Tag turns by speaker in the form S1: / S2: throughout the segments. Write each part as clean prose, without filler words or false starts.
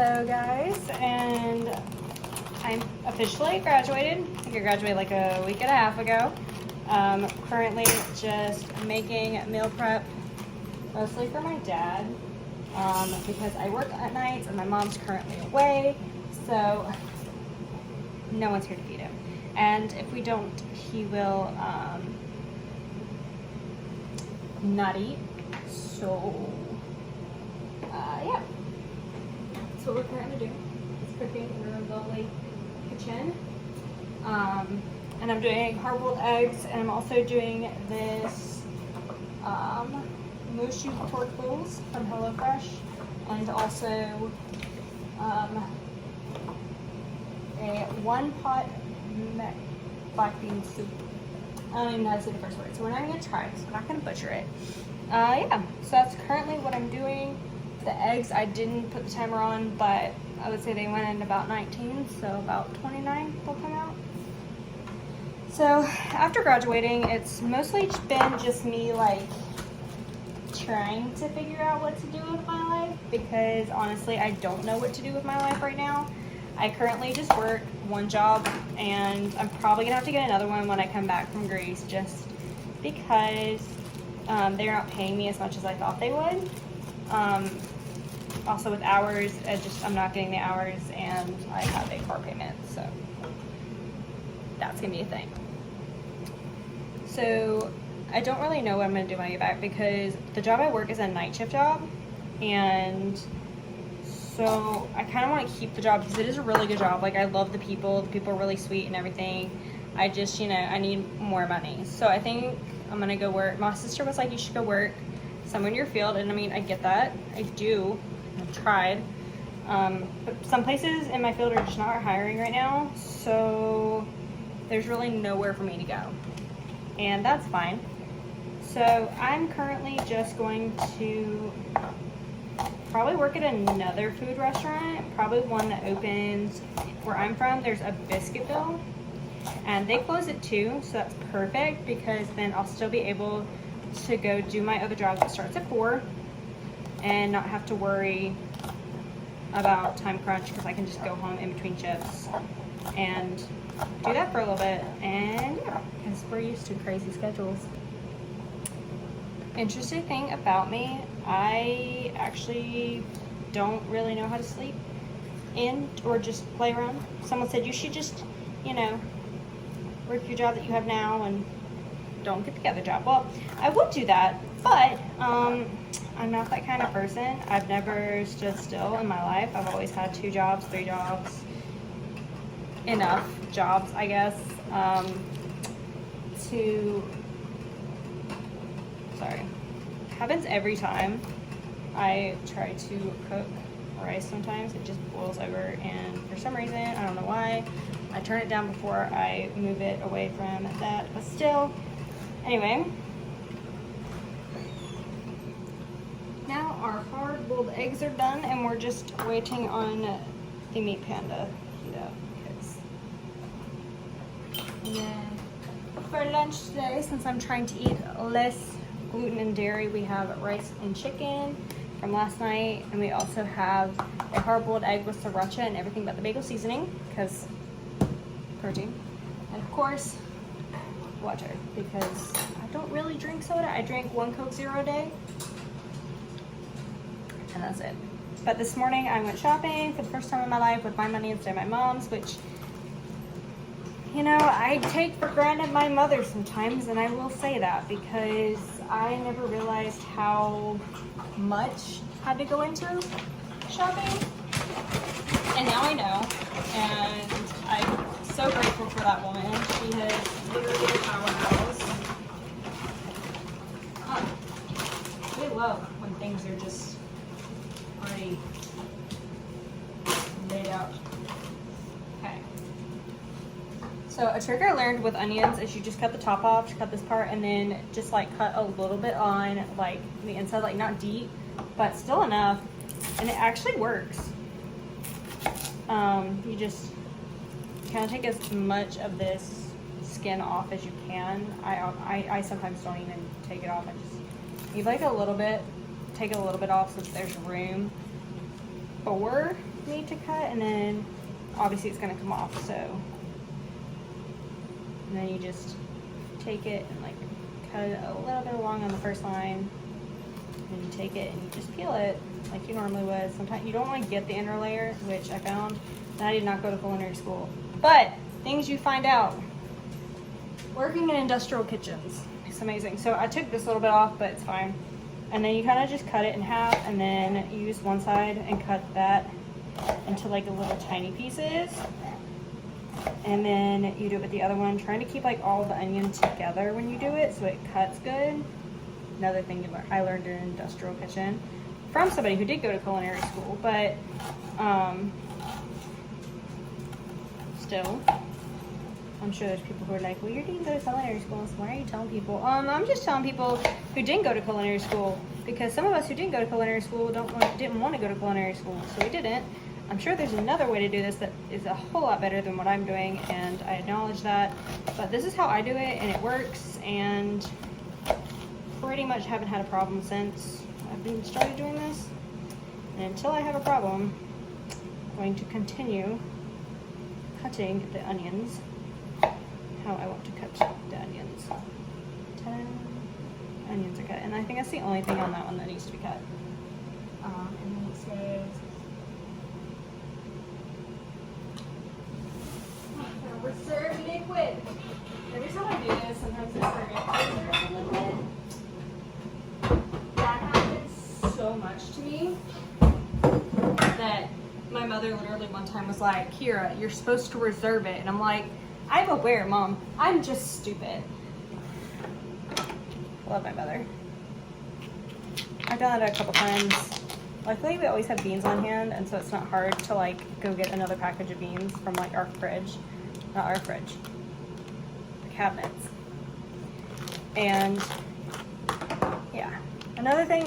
S1: Hello guys, and I'm officially graduated. I think I graduated like a week and a half ago. Currently just making meal prep, mostly for my dad, because I work at nights and my mom's currently away, so no one's here to feed him. And if we don't, he will not eat. So yeah, that's what we're currently doing. It's cooking in our lovely kitchen. And I'm doing hard-boiled eggs, and I'm also doing this Mushu pork bowls from HelloFresh, and also a one-pot black bean soup. I don't even know how to say the first word, so we're not going to try it, so I'm not going to butcher it. Yeah, so that's currently what I'm doing. The eggs, I didn't put the timer on, but I would say they went in about 19, so about 29 they'll come out. So after graduating, it's mostly been just me like trying to figure out what to do with my life, because honestly I don't know what to do with my life right now. I currently just work one job, and I'm probably gonna have to get another one when I come back from Greece, just because they're not paying me as much as I thought they would. Also with hours, I'm not getting the hours, and I have a car payment, so that's gonna be a thing. So I don't really know what I'm gonna do when I get back, because the job I work is a night shift job, and so I kind of want to keep the job because it is a really good job. Like, I love the people are really sweet and everything. I just, I need more money. So I think I'm gonna go work. My sister was like, you should go work somewhere in your field, and I mean, I get that. I do. I've tried. But some places in my field are just not hiring right now, so there's really nowhere for me to go. And that's fine. So I'm currently just going to probably work at another food restaurant, probably one that opens where I'm from. There's a Biscuitville, and they close at 2, so that's perfect, because then I'll still be able to go do my other job that starts at 4 and not have to worry about time crunch, because I can just go home in between shifts and do that for a little bit. And yeah, because we're used to crazy schedules. Interesting thing about me, I actually don't really know how to sleep in or just play around. Someone said you should just, work your job that you have now and don't get the other job. Well, I would do that, but I'm not that kind of person. I've never stood still in my life. I've always had 2 jobs, 3 jobs, enough jobs, I guess, happens every time I try to cook rice. Sometimes it just boils over, and for some reason, I don't know why, I turn it down before I move it away from that, but still, anyway. Now our hard-boiled eggs are done, and we're just waiting on the meat panda to heat up. And then for lunch today, since I'm trying to eat less gluten and dairy, we have rice and chicken from last night, and we also have a hard-boiled egg with sriracha and everything but the bagel seasoning, because protein. And of course, water, because I don't really drink soda. I drink 1 Coke Zero a day, and that's it. But this morning I went shopping for the first time in my life with my money instead of my mom's, which, I take for granted my mother sometimes, and I will say that, because I never realized how much had to go into shopping, and now I know, and I'm so grateful for that woman. She has literally been a powerhouse. We love when things are just already laid out. Okay. So a trick I learned with onions is you just cut the top off, cut this part, and then just like cut a little bit on like the inside, like not deep, but still enough, and it actually works. You just kind of take as much of this skin off as you can. I sometimes don't even take it off. I just leave like a little bit, take a little bit off so that there's room for need to cut, and then obviously it's gonna come off, so. And then you just take it and like cut it a little bit along on the first line, and you take it and you just peel it like you normally would. Sometimes you don't want to get the inner layer, which I found, and I did not go to culinary school. But things you find out working in industrial kitchens, it's amazing. So I took this little bit off, but it's fine. And then you kind of just cut it in half, and then you use one side and cut that into like little tiny pieces. And then you do it with the other one, trying to keep like all the onion together when you do it so it cuts good. Another thing I learned in an industrial kitchen from somebody who did go to culinary school, but still, I'm sure there's people who are like, well, you didn't go to culinary school, so why are you telling people? I'm just telling people who didn't go to culinary school, because some of us who didn't go to culinary school didn't want to go to culinary school, so we didn't. I'm sure there's another way to do this that is a whole lot better than what I'm doing, and I acknowledge that, but this is how I do it, and it works, and pretty much haven't had a problem since I've started doing this. And until I have a problem, I'm going to continue cutting the onions how I want to cut the onions. 10 onions are cut, and I think that's the only thing on that one that needs to be cut. And then it says, reserve liquid. Every time I do this, sometimes I forget to reserve liquid. That happens so much to me that my mother literally one time was like, Kira, you're supposed to reserve it. And I'm like, I'm aware, Mom. I'm just stupid. Love my mother. I've done that a couple times. Luckily, we always have beans on hand, and so it's not hard to like go get another package of beans from like our fridge. Not our fridge. The cabinets. And yeah. Another thing,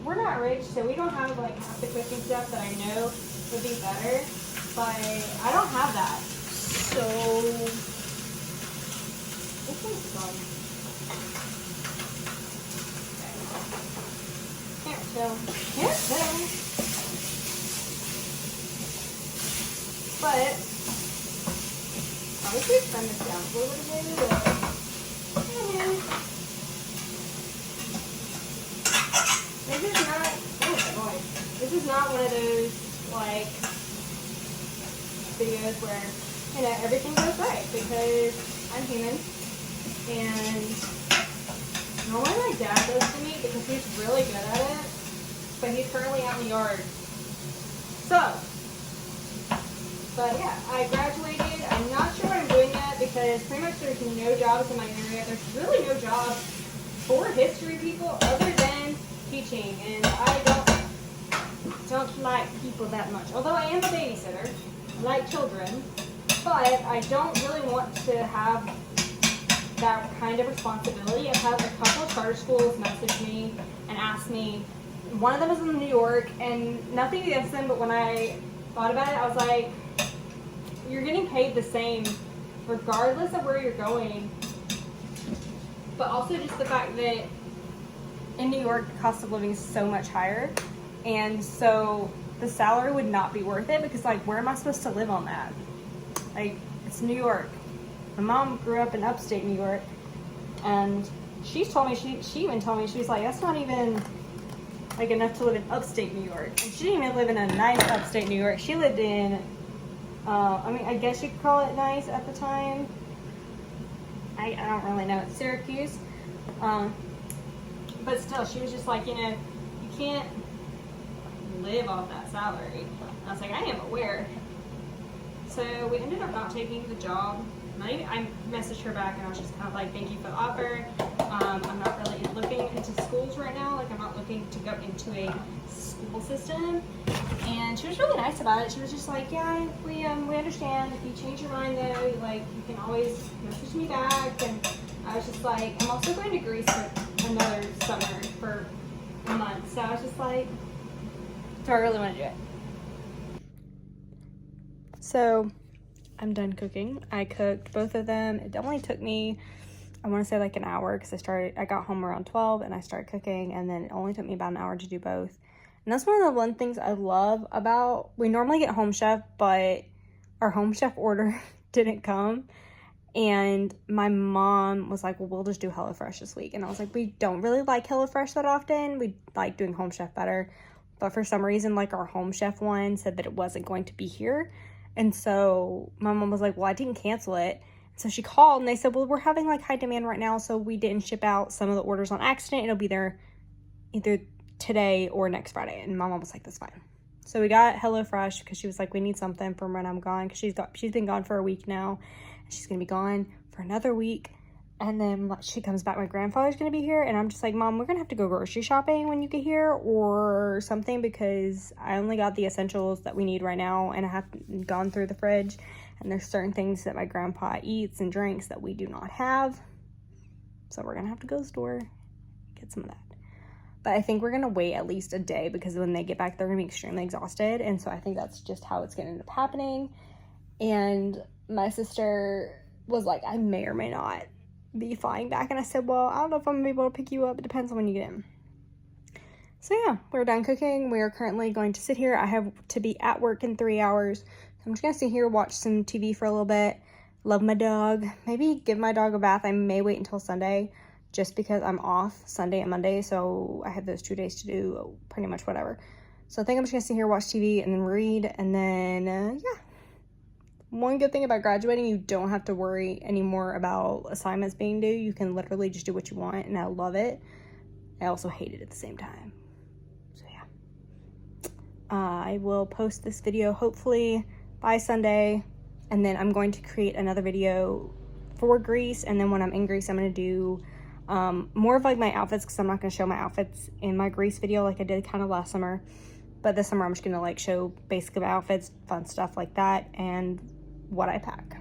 S1: we're not rich, so we don't have like half the cooking stuff that I know would be better, but I don't have that. So this one's fun. Okay. Here, so. But obviously trim this down a little bit. This is not one of those like videos where, you know, everything goes right, because I'm human, and normally my dad does to me because he's really good at it, but he's currently out in the yard. So, but yeah, I graduated. I'm not sure what I'm doing yet because pretty much there's no jobs in my area. There's really no jobs for history people other than teaching, and I don't like people that much. Although I am a babysitter, I like children, but I don't really want to have that kind of responsibility. I've had a couple of charter schools message me and ask me. One of them is in New York, and nothing against them, but when I thought about it, I was like, you're getting paid the same regardless of where you're going. But also just the fact that in New York, the cost of living is so much higher. And so the salary would not be worth it, because like, where am I supposed to live on that? Like, it's New York. My mom grew up in upstate New York, and she's told me, she even told me, she's like, that's not even like enough to live in upstate New York. And she didn't even live in a nice upstate New York. She lived in, I mean, I guess you could call it nice at the time. I don't really know. It's Syracuse. But still, she was just like, you know, you can't live off that salary. And I was like, I am aware. So we ended up not taking the job. I messaged her back and I was just kind of like, thank you for the offer. I'm not really looking into schools right now. Like, I'm not looking to go into a school system. And she was really nice about it. She was just like, yeah, we understand. If you change your mind though, like, you can always message me back. And I was just like, I'm also going to Greece for another summer for a month. So I was just like, do I really want to do it? So I'm done cooking. I cooked both of them. It only took me, I want to say like an hour, because I got home around 12 and I started cooking, and then it only took me about an hour to do both. And that's one of the one things I love about, we normally get Home Chef, but our Home Chef order didn't come. And my mom was like, well, we'll just do HelloFresh this week. And I was like, we don't really like HelloFresh that often. We like doing Home Chef better. But for some reason, like, our Home Chef one said that it wasn't going to be here. And so my mom was like, well, I didn't cancel it. So she called and they said, well, we're having like high demand right now, so we didn't ship out some of the orders on accident. It'll be there either today or next Friday. And my mom was like, that's fine. So we got HelloFresh because she was like, we need something from when I'm gone, because she's been gone for a week now. She's gonna be gone for another week, and then she comes back, my grandfather's gonna be here, and I'm just like, Mom, we're gonna have to go grocery shopping when you get here or something, because I only got the essentials that we need right now, and I haven't gone through the fridge, and there's certain things that my grandpa eats and drinks that we do not have, so we're gonna have to go to the store, get some of that. But I think we're gonna wait at least a day, because when they get back, they're gonna be extremely exhausted, and so I think that's just how it's gonna end up happening. And my sister was like, I may or may not be flying back. And I said, well, I don't know if I'm gonna be able to pick you up. It depends on when you get in. So yeah, we're done cooking. We are currently going to sit here. I have to be at work in 3 hours. So I'm just gonna sit here, watch some TV for a little bit. Love my dog. Maybe give my dog a bath. I may wait until Sunday, just because I'm off Sunday and Monday. So I have those 2 days to do pretty much whatever. So I think I'm just gonna sit here, watch TV, and then read. And then, yeah. One good thing about graduating, you don't have to worry anymore about assignments being due. You can literally just do what you want, and I love it. I also hate it at the same time. So yeah. I will post this video hopefully by Sunday, and then I'm going to create another video for Greece, and then when I'm in Greece, I'm going to do more of like my outfits, because I'm not going to show my outfits in my Greece video like I did kind of last summer. But this summer, I'm just going to like show basically my outfits, fun stuff like that, and what I pack.